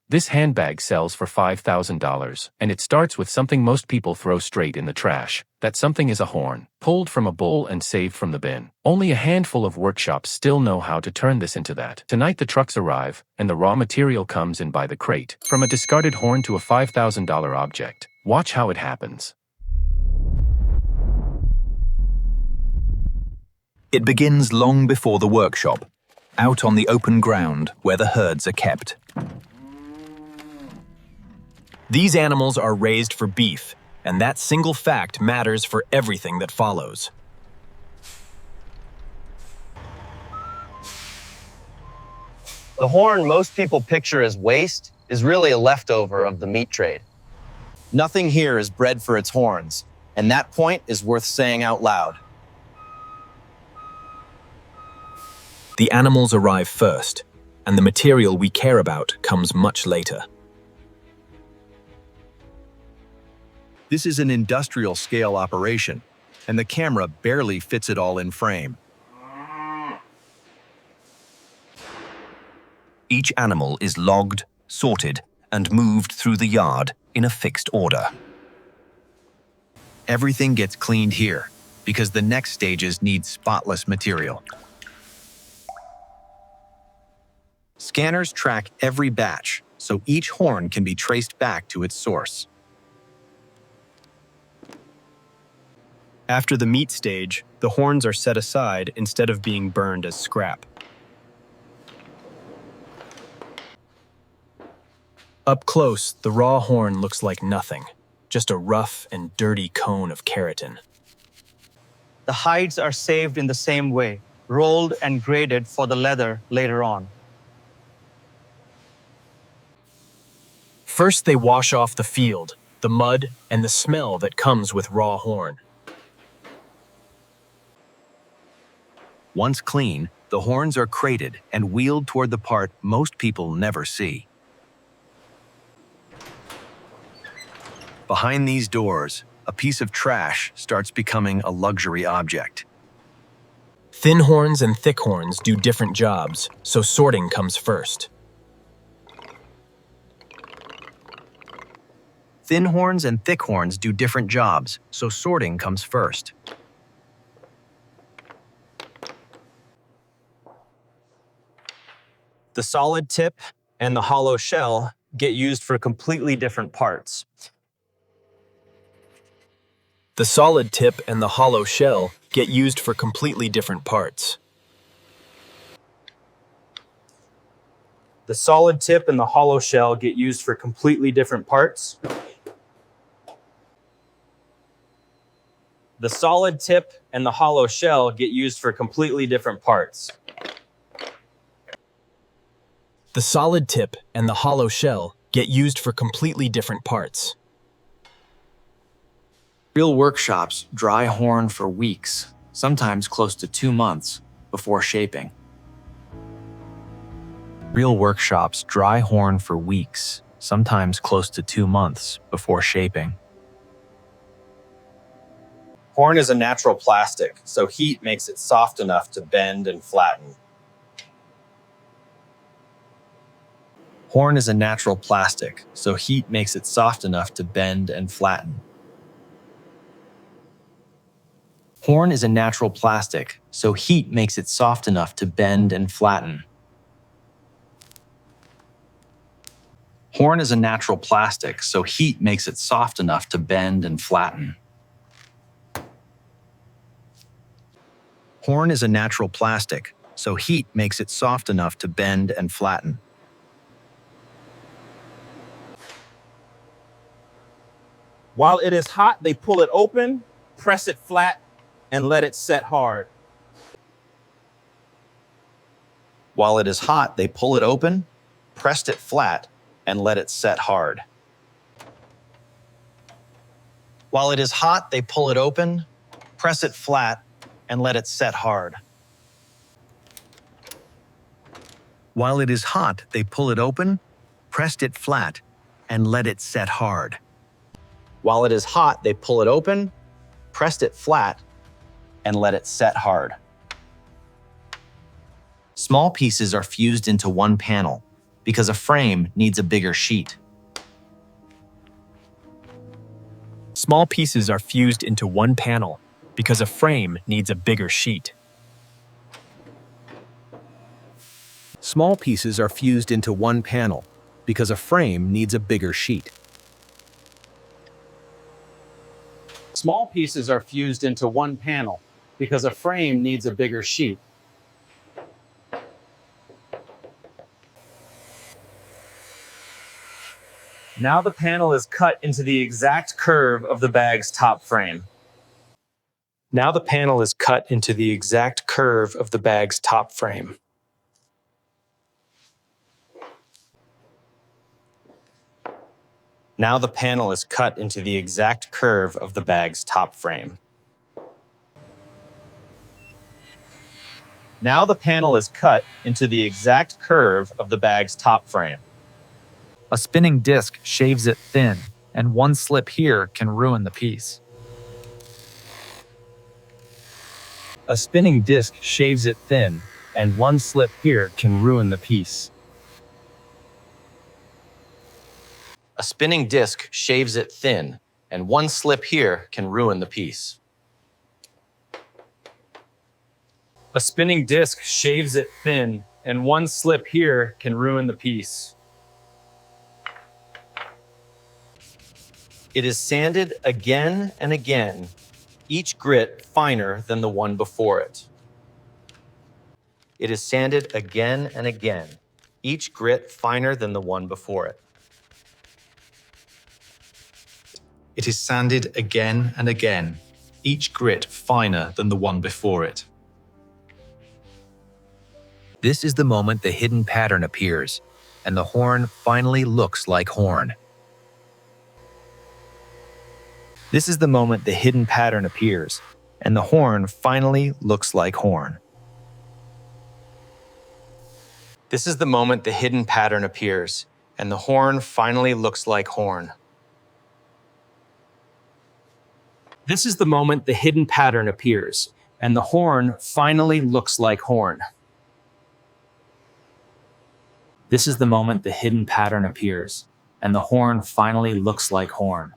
This handbag sells for $5,000, and it starts with something most people throw straight in the trash. That something is a horn, pulled from a bowl and saved from the bin. Only a handful of workshops still know how to turn this into that. Tonight the trucks arrive, and the raw material comes in by the crate. From a discarded horn to a $5,000 object. Watch how it happens. It begins long before the workshop, out on the open ground where the herds are kept. These animals are raised for beef, and that single fact matters for everything that follows. The horn most people picture as waste is really a leftover of the meat trade. Nothing here is bred for its horns, and that point is worth saying out loud. The animals arrive first, and the material we care about comes much later. This is an industrial-scale operation, and the camera barely fits it all in frame. Each animal is logged, sorted, and moved through the yard in a fixed order. Everything gets cleaned here, because the next stages need spotless material. Scanners track every batch, so each horn can be traced back to its source. After the meat stage, the horns are set aside instead of being burned as scrap. Up close, the raw horn looks like nothing, just a rough and dirty cone of keratin. The hides are saved in the same way, rolled and graded for the leather later on. First, they wash off the field, the mud, and the smell that comes with raw horn. Once clean, the horns are crated and wheeled toward the part most people never see. Behind these doors, a piece of trash starts becoming a luxury object. Thin horns and thick horns do different jobs, so sorting comes first. Thin horns and thick horns do different jobs, so sorting comes first. The solid tip and the hollow shell get used for completely different parts. The solid tip and the hollow shell get used for completely different parts. The solid tip and the hollow shell get used for completely different parts. The solid tip and the hollow shell get used for completely different parts. The solid tip and the hollow shell get used for completely different parts. Real workshops dry horn for weeks, sometimes close to 2 months, before shaping. Real workshops dry horn for weeks, sometimes close to 2 months, before shaping. Horn is a natural plastic, so heat makes it soft enough to bend and flatten. Horn is a natural plastic, so heat makes it soft enough to bend and flatten. Horn is a natural plastic, so heat makes it soft enough to bend and flatten. Horn is a natural plastic, so heat makes it soft enough to bend and flatten. Horn is a natural plastic, so heat makes it soft enough to bend and flatten. While it is hot, they pull it open, press it flat, and let it set hard. While it is hot, they pull it open, press it flat, and let it set hard. While it is hot, they pull it open, press it flat, and let it set hard. While it is hot, they pull it open, pressed it flat, and let it set hard. While it is hot, they pull it open, pressed it flat, and let it set hard. Small pieces are fused into one panel, because a frame needs a bigger sheet. Small pieces are fused into one panel because a frame needs a bigger sheet. Small pieces are fused into one panel because a frame needs a bigger sheet. Small pieces are fused into one panel because a frame needs a bigger sheet. Now the panel is cut into the exact curve of the bag's top frame. Now the panel is cut into the exact curve of the bag's top frame. Now the panel is cut into the exact curve of the bag's top frame. Now the panel is cut into the exact curve of the bag's top frame. A spinning disc shaves it thin, and one slip here can ruin the piece. A spinning disc shaves it thin, and one slip here can ruin the piece. A spinning disc shaves it thin, and one slip here can ruin the piece. A spinning disc shaves it thin, and one slip here can ruin the piece. It is sanded again and again, each grit finer than the one before it. It is sanded again and again, each grit finer than the one before it. It is sanded again and again, each grit finer than the one before it. This is the moment the hidden pattern appears, and the horn finally looks like horn. This is the moment the hidden pattern appears, and the horn finally looks like horn. This is the moment the hidden pattern appears, and the horn finally looks like horn. This is the moment the hidden pattern appears, and the horn finally looks like horn. This is the moment the hidden pattern appears, and the horn finally looks like horn.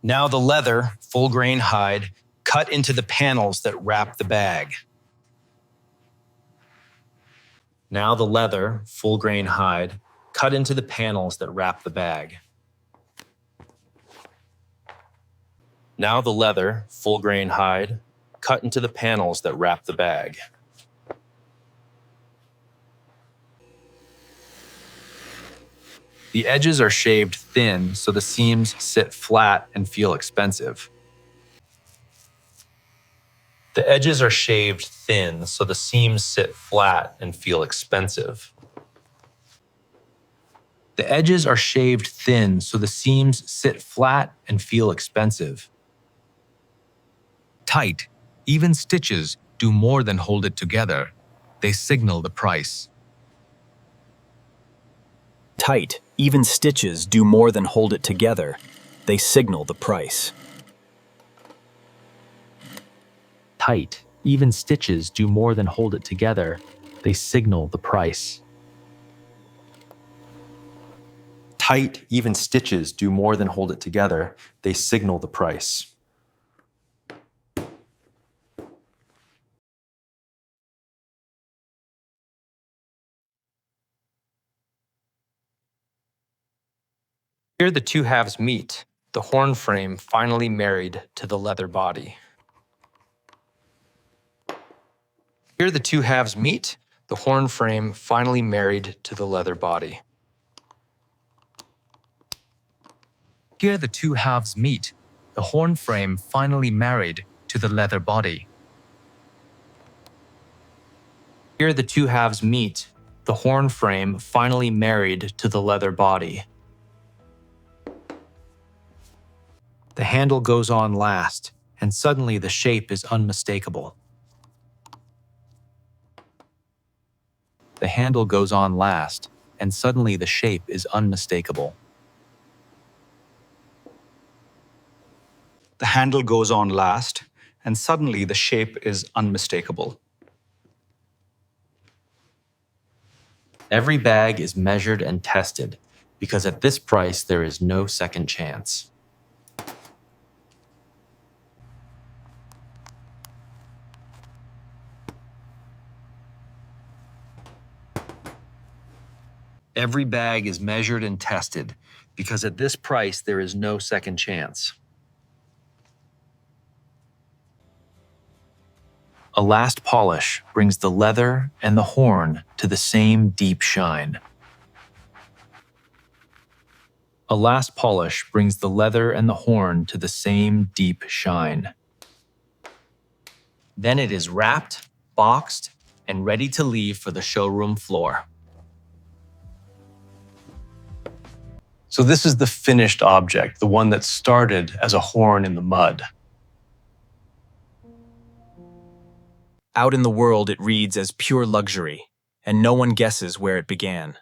Now the leather, full-grain hide, cut into the panels that wrap the bag. Now the leather, full-grain hide, cut into the panels that wrap the bag. Now the leather, full-grain hide, cut into the panels that wrap the bag. The edges are shaved thin so the seams sit flat and feel expensive. The edges are shaved thin so the seams sit flat and feel expensive. The edges are shaved thin so the seams sit flat and feel expensive. Tight, even stitches do more than hold it together. They signal the price. Tight, even stitches do more than hold it together. They signal the price. Tight, even stitches do more than hold it together. They signal the price. Tight, even stitches do more than hold it together. They signal the price. Here the two halves meet, the horn frame finally married to the leather body. Here the two halves meet, the horn frame finally married to the leather body. Here the two halves meet, the horn frame finally married to the leather body. Here the two halves meet, the horn frame finally married to the leather body. The handle goes on last, and suddenly the shape is unmistakable. The handle goes on last, and suddenly the shape is unmistakable. The handle goes on last, and suddenly the shape is unmistakable. Every bag is measured and tested, because at this price there is no second chance. Every bag is measured and tested, because at this price there is no second chance. A last polish brings the leather and the horn to the same deep shine. A last polish brings the leather and the horn to the same deep shine. Then it is wrapped, boxed, and ready to leave for the showroom floor. So this is the finished object, the one that started as a horn in the mud. Out in the world, it reads as pure luxury, and no one guesses where it began.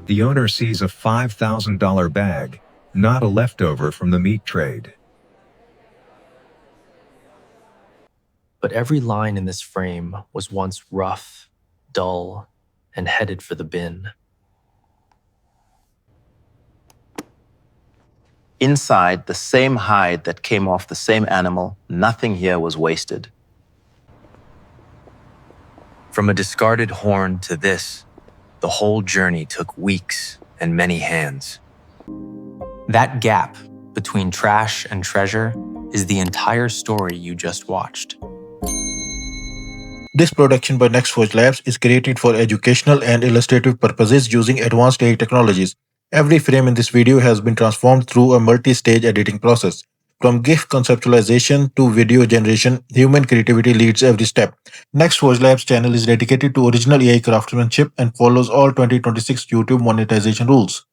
The owner sees a $5,000 bag, not a leftover from the meat trade. But every line in this frame was once rough, dull, and headed for the bin. Inside, the same hide that came off the same animal, nothing here was wasted. From a discarded horn to this, the whole journey took weeks and many hands. That gap between trash and treasure is the entire story you just watched. This production by NextForge Labs is created for educational and illustrative purposes using advanced AI technologies. Every frame in this video has been transformed through a multi-stage editing process. From GIF conceptualization to video generation, human creativity leads every step. NextForge Labs channel is dedicated to original AI craftsmanship and follows all 2026 YouTube monetization rules.